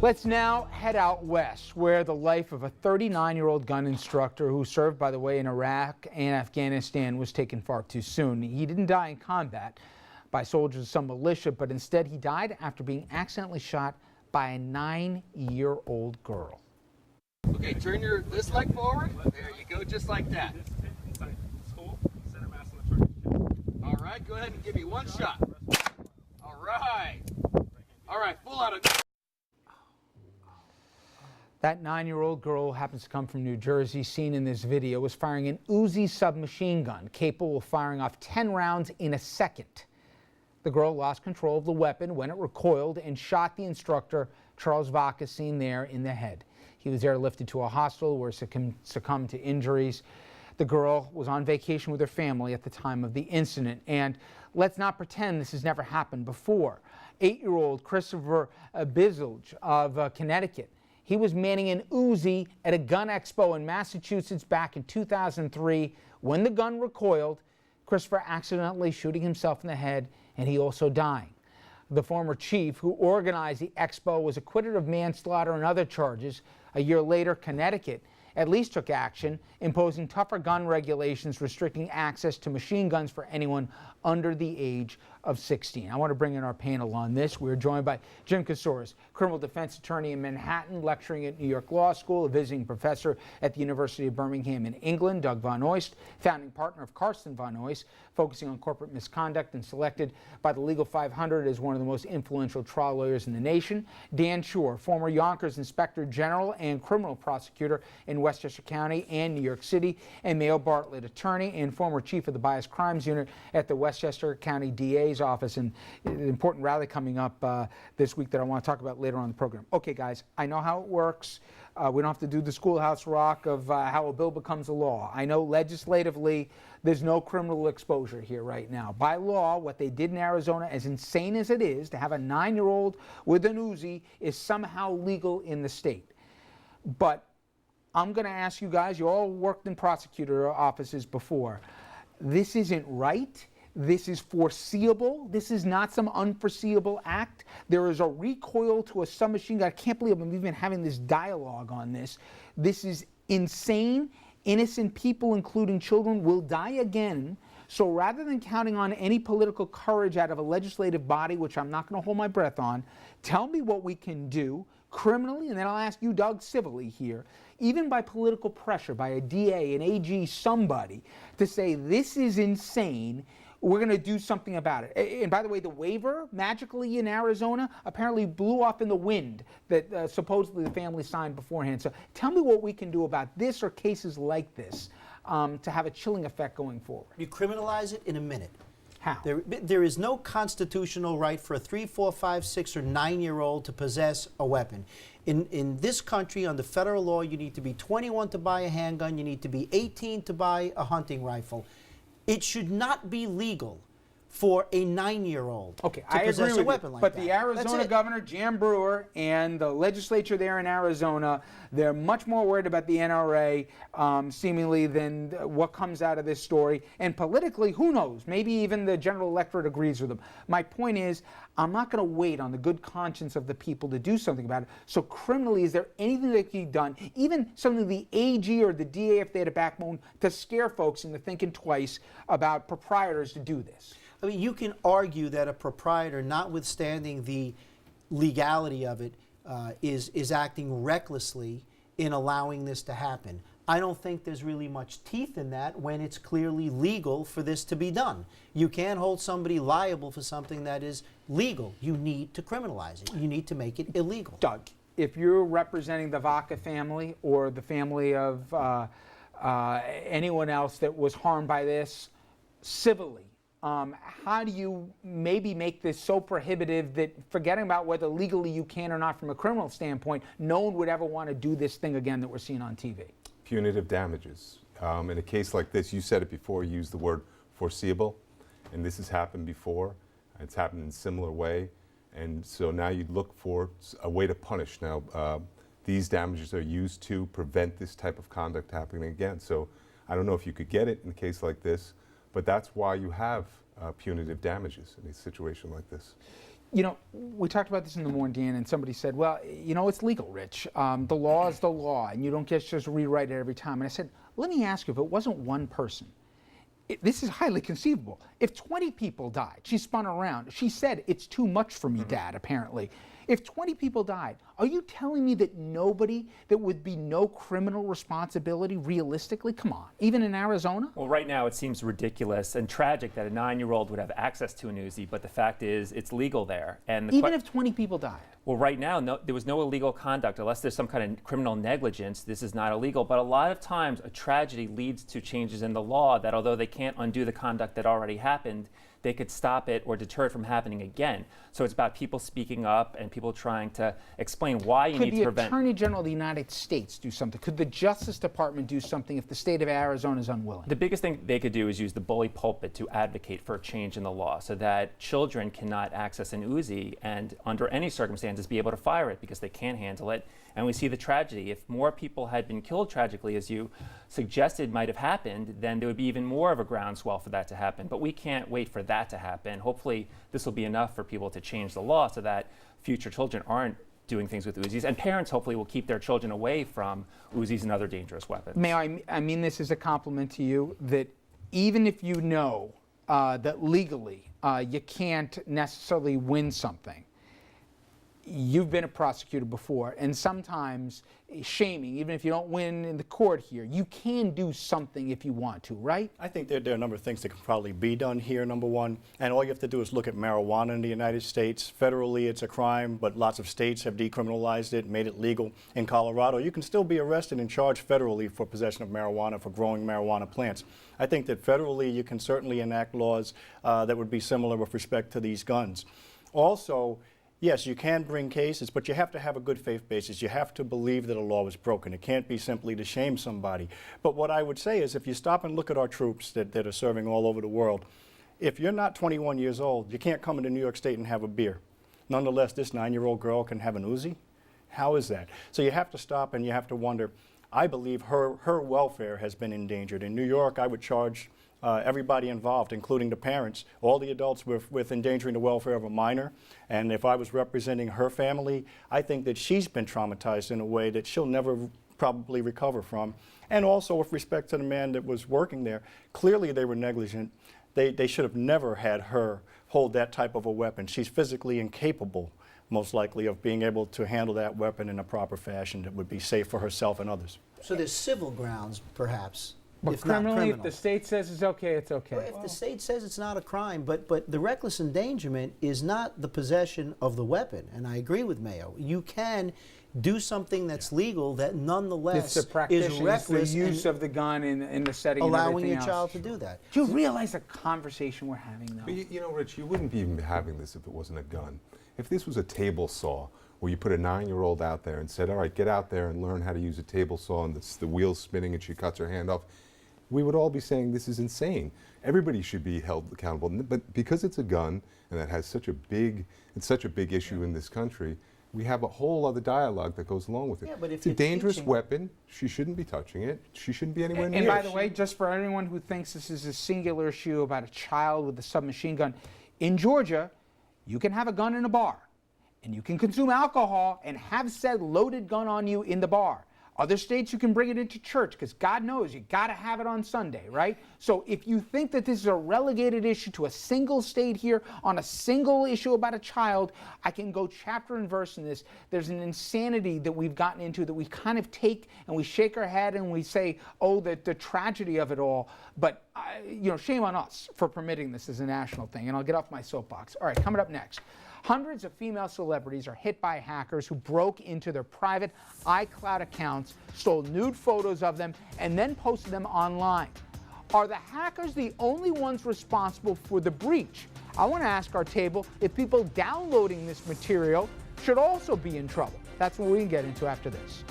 Let's now head out west, where the life of a 39-year-old gun instructor who served, by the way, in Iraq and Afghanistan was taken far too soon. He didn't die in combat by soldiers of some militia, but instead he died after being accidentally shot by a 9-year-old girl. Okay, turn this leg forward. There you go, just like that. All right, go ahead and give me one shot. All right. All right, full out of... That 9-year-old girl happens to come from New Jersey, seen in this video, was firing an Uzi submachine gun, capable of firing off 10 rounds in a second. The girl lost control of the weapon when it recoiled and shot the instructor, Charles Vaca, seen there, in the head. He was airlifted to a hospital where he succumbed to injuries. The girl was on vacation with her family at the time of the incident. And let's not pretend this has never happened before. 8-year-old Christopher Bizzledge of Connecticut. He was manning an Uzi at a gun expo in Massachusetts back in 2003. When the gun recoiled, Christopher accidentally shooting himself in the head, and he also dying. The former chief who organized the expo was acquitted of manslaughter and other charges. A year later, Connecticut at least took action, imposing tougher gun regulations restricting access to machine guns for anyone under the age of 16. I want to bring in our panel on this. We're joined by Jim Kasouras, criminal defense attorney in Manhattan, lecturing at New York Law School, a visiting professor at the University of Birmingham in England, Doug Von Oist, founding partner of Karsten Von Oist, focusing on corporate misconduct and selected by the Legal 500 as one of the most influential trial lawyers in the nation, Dan Shore, former Yonkers Inspector General and criminal prosecutor in Westchester County and New York City, and Mayo Bartlett, attorney and former chief of the Bias Crimes Unit at the Westchester County DA's office. And an important rally coming up this week that I want to talk about later on in the program. Okay, guys, I know how it works. We don't have to do the schoolhouse rock of how a bill becomes a law. I know legislatively there's no criminal exposure here right now. By law, what they did in Arizona, as insane as it is, to have a 9-year-old with an Uzi is somehow legal in the state. But I'm going to ask you guys, you all worked in prosecutor offices before. This isn't right. This is foreseeable. This is not some unforeseeable act. There is a recoil to a submachine gun. I can't believe I'm even having this dialogue on this. This is insane. Innocent people, including children, will die again. So rather than counting on any political courage out of a legislative body, which I'm not going to hold my breath on, tell me what we can do criminally, and then I'll ask you, Doug, civilly here, even by political pressure, by a DA, an AG, somebody, to say this is insane. We're going to do something about it. And by the way, the waiver magically in Arizona apparently blew off in the wind that supposedly the family signed beforehand. So tell me what we can do about this or cases like this to have a chilling effect going forward. You criminalize it in a minute. How? There is no constitutional right for a 3, 4, 5, 6, or 9-year-old to possess a weapon. In this country, under federal law, you need to be 21 to buy a handgun. You need to be 18 to buy a hunting rifle. It should not be legal for a 9-year-old to possess a weapon like that. But the Arizona governor, Jan Brewer, and the legislature there in Arizona, they're much more worried about the NRA, seemingly, than what comes out of this story. And politically, who knows? Maybe even the general electorate agrees with them. My point is, I'm not going to wait on the good conscience of the people to do something about it. So criminally, is there anything that can be done, even something the AG or the DA, if they had a backbone, to scare folks into thinking twice about proprietors to do this? I mean, you can argue that a proprietor, notwithstanding the legality of it, is acting recklessly in allowing this to happen. I don't think there's really much teeth in that when it's clearly legal for this to be done. You can't hold somebody liable for something that is legal. You need to criminalize it. You need to make it illegal. Doug, if you're representing the Vaca family or the family of anyone else that was harmed by this civilly, how do you maybe make this so prohibitive that, forgetting about whether legally you can or not from a criminal standpoint, no one would ever want to do this thing again that we're seeing on TV? Punitive damages. In a case like this, you said it before, you used the word foreseeable, and this has happened before. It's happened in a similar way, and so now you look for a way to punish. Now, these damages are used to prevent this type of conduct happening again. So I don't know if you could get it in a case like this, but that's why you have punitive damages in a situation like this. You know, we talked about this in the morning, Dan, and somebody said, well, you know, it's legal, Rich. The law is the law, and you don't get to just rewrite it every time. And I said, let me ask you, if it wasn't one person, this is highly conceivable. If 20 people died, she spun around. She said, it's too much for me, Dad, apparently. If 20 people died, are you telling me that there would be no criminal responsibility realistically? Come on, even in Arizona? Well, right now it seems ridiculous and tragic that a 9-year-old would have access to an Uzi, but the fact is it's legal there. And even if 20 people died? Well, right now, there was no illegal conduct. Unless there's some kind of criminal negligence, this is not illegal. But a lot of times, a tragedy leads to changes in the law that, although they can't undo the conduct that already happened, they could stop it or deter it from happening again. So it's about people speaking up and people trying to explain why you need to prevent. Could the Attorney General of the United States do something? Could the Justice Department do something if the state of Arizona is unwilling? The biggest thing they could do is use the bully pulpit to advocate for a change in the law so that children cannot access an Uzi and under any circumstances be able to fire it because they can't handle it. And we see the tragedy. If more people had been killed tragically, as you suggested might have happened, then there would be even more of a groundswell for that to happen. But we can't wait for that to happen. Hopefully this will be enough for people to change the law so that future children aren't doing things with Uzis. And parents hopefully will keep their children away from Uzis and other dangerous weapons. I mean this as a compliment to you, that even if you know that legally you can't necessarily win something, you've been a prosecutor before, and sometimes shaming, even if you don't win in the court here, you can do something if you want to, right? I think there are a number of things that can probably be done here, number one. And all you have to do is look at marijuana in the United States. Federally, it's a crime, but lots of states have decriminalized it, made it legal. In Colorado, you can still be arrested and charged federally for possession of marijuana, for growing marijuana plants. I think that federally, you can certainly enact laws that would be similar with respect to these guns. Also, yes, you can bring cases, but you have to have a good faith basis. You have to believe that a law was broken. It can't be simply to shame somebody. But what I would say is if you stop and look at our troops that are serving all over the world, if you're not 21 years old, you can't come into New York State and have a beer. Nonetheless, this 9-year-old girl can have an Uzi? How is that? So you have to stop and you have to wonder. I believe her welfare has been endangered. In New York, I would charge everybody involved, including the parents, all the adults with endangering the welfare of a minor. And if I was representing her family, I think that she's been traumatized in a way that she'll never probably recover from. And also with respect to the man that was working there, clearly they were negligent. They should have never had her hold that type of a weapon. She's physically incapable, most likely, of being able to handle that weapon in a proper fashion that would be safe for herself and others. So there's civil grounds, perhaps. But if not criminally, criminal. if the state says it's okay, it's okay. Well, if the state says it's not a crime, but the reckless endangerment is not the possession of the weapon, and I agree with Mayo. You can do something that's legal that nonetheless It's the practice, is reckless the use of the gun in the setting and allowing everything your else. child to do that. Do you realize the conversation we're having, though? But you know, Rich, you wouldn't be even having this if it wasn't a gun. If this was a table saw, where you put a 9-year-old out there and said, all right, get out there and learn how to use a table saw, and the wheel's spinning and she cuts her hand off, we would all be saying this is insane. Everybody should be held accountable. But because it's a gun, and that has such a big issue in this country, we have a whole other dialogue that goes along with it. Yeah, but if it's a you're dangerous teaching- weapon. She shouldn't be touching it. She shouldn't be anywhere near And by it. the way, just for anyone who thinks this is a singular issue about a child with a submachine gun, in Georgia, you can have a gun in a bar, and you can consume alcohol and have said loaded gun on you in the bar. Other states, you can bring it into church, because God knows you got to have it on Sunday, right? So if you think that this is a relegated issue to a single state here on a single issue about a child, I can go chapter and verse in this. There's an insanity that we've gotten into that we kind of take and we shake our head and we say, oh, the tragedy of it all. But, you know, shame on us for permitting this as a national thing. And I'll get off my soapbox. All right, coming up next. Hundreds of female celebrities are hit by hackers who broke into their private iCloud accounts, stole nude photos of them, and then posted them online. Are the hackers the only ones responsible for the breach? I want to ask our table if people downloading this material should also be in trouble. That's what we can get into after this.